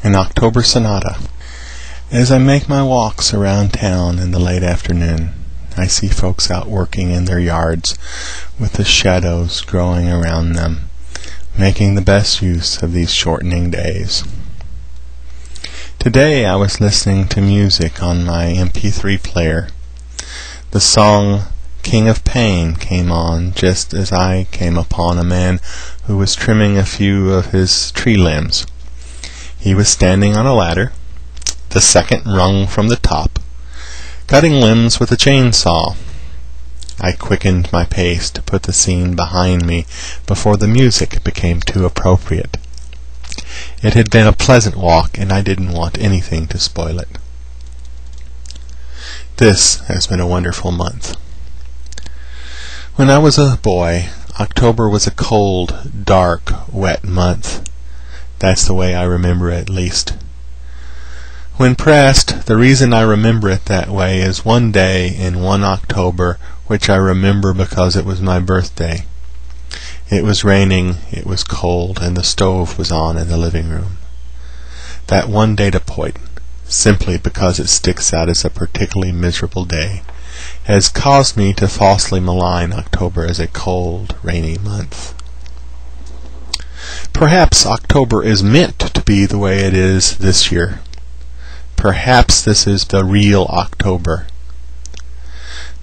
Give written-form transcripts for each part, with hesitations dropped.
An October Sonata. As I make my walks around town in the late afternoon, I see folks out working in their yards with the shadows growing around them, making the best use of these shortening days. Today I was listening to music on my MP3 player. The song King of Pain came on just as I came upon a man who was trimming a few of his tree limbs. He was standing on a ladder, the second rung from the top, cutting limbs with a chainsaw. I quickened my pace to put the scene behind me before the music became too appropriate. It had been a pleasant walk, and I didn't want anything to spoil it. This has been a wonderful month. When I was a boy, October was a cold, dark, wet month. That's the way I remember it, at least. When pressed, the reason I remember it that way is one day in one October, which I remember because it was my birthday. It was raining, it was cold, and the stove was on in the living room. That one data point, simply because it sticks out as a particularly miserable day, has caused me to falsely malign October as a cold, rainy month. Perhaps October is meant to be the way it is this year. Perhaps this is the real October.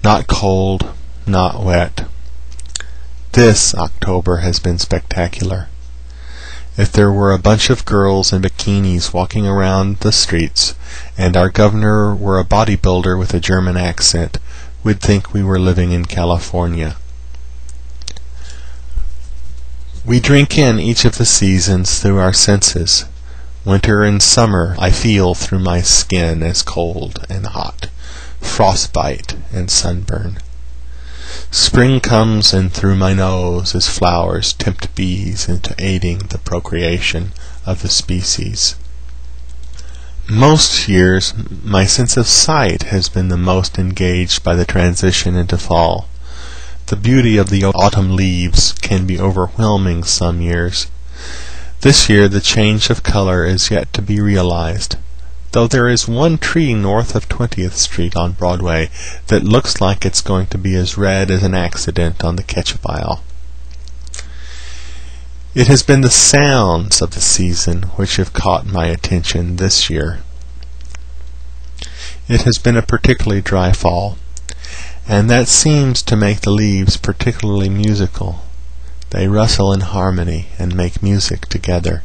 Not cold, not wet. This October has been spectacular. If there were a bunch of girls in bikinis walking around the streets, and our governor were a bodybuilder with a German accent, we'd think we were living in California. We drink in each of the seasons through our senses. Winter and summer I feel through my skin as cold and hot, frostbite and sunburn. Spring comes in through my nose as flowers tempt bees into aiding the procreation of the species. Most years my sense of sight has been the most engaged by the transition into fall. The beauty of the autumn leaves can be overwhelming some years. This year the change of color is yet to be realized, though there is one tree north of 20th Street on Broadway that looks like it's going to be as red as an accident on the ketchup aisle. It has been the sounds of the season which have caught my attention this year. It has been a particularly dry fall, and that seems to make the leaves particularly musical. They rustle in harmony and make music together.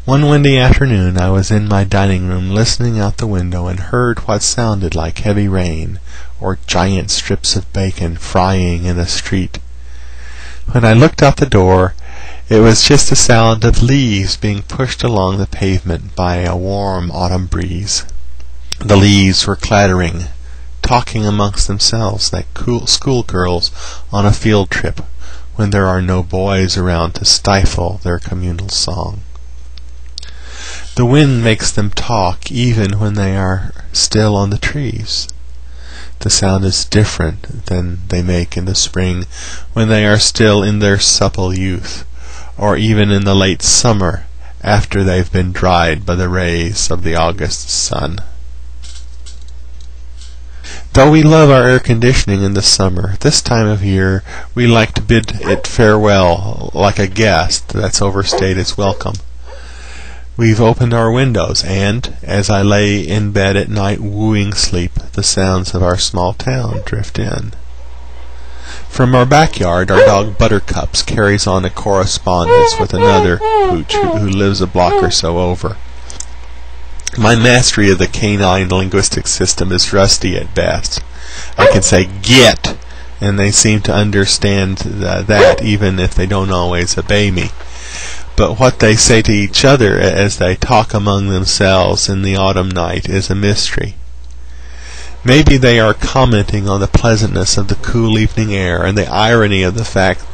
One windy afternoon I was in my dining room listening out the window and heard what sounded like heavy rain or giant strips of bacon frying in a street. When I looked out the door, it was just the sound of leaves being pushed along the pavement by a warm autumn breeze. The leaves were clattering, talking amongst themselves like cool schoolgirls on a field trip when there are no boys around to stifle their communal song. The wind makes them talk even when they are still on the trees. The sound is different than they make in the spring when they are still in their supple youth, or even in the late summer after they've been dried by the rays of the August sun. Though we love our air conditioning in the summer, this time of year we like to bid it farewell like a guest that's overstayed its welcome. We've opened our windows, and, as I lay in bed at night wooing sleep, the sounds of our small town drift in. From our backyard, our dog Buttercups carries on a correspondence with another pooch who lives a block or so over. My mastery of the canine linguistic system is rusty at best. I can say "get," and they seem to understand that even if they don't always obey me. But what they say to each other as they talk among themselves in the autumn night is a mystery. Maybe they are commenting on the pleasantness of the cool evening air and the irony of the fact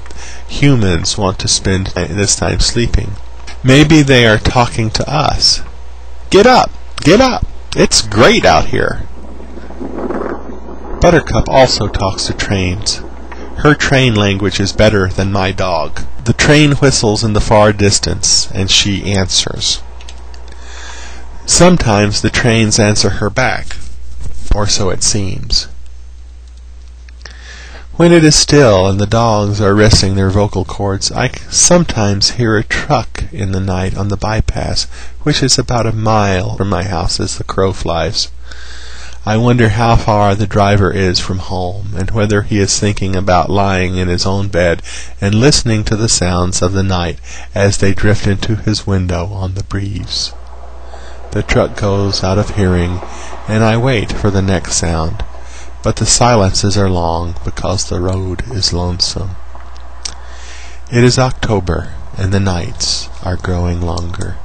humans want to spend this time sleeping. Maybe they are talking to us. Get up! Get up! It's great out here! Buttercup also talks to trains. Her train language is better than my dog. The train whistles in the far distance, and she answers. Sometimes the trains answer her back, or so it seems. When it is still and the dogs are resting their vocal cords, I sometimes hear a truck in the night on the bypass, which is about a mile from my house as the crow flies. I wonder how far the driver is from home, and whether he is thinking about lying in his own bed and listening to the sounds of the night as they drift into his window on the breeze. The truck goes out of hearing, and I wait for the next sound, but the silences are long because the road is lonesome. It is October, and the nights are growing longer.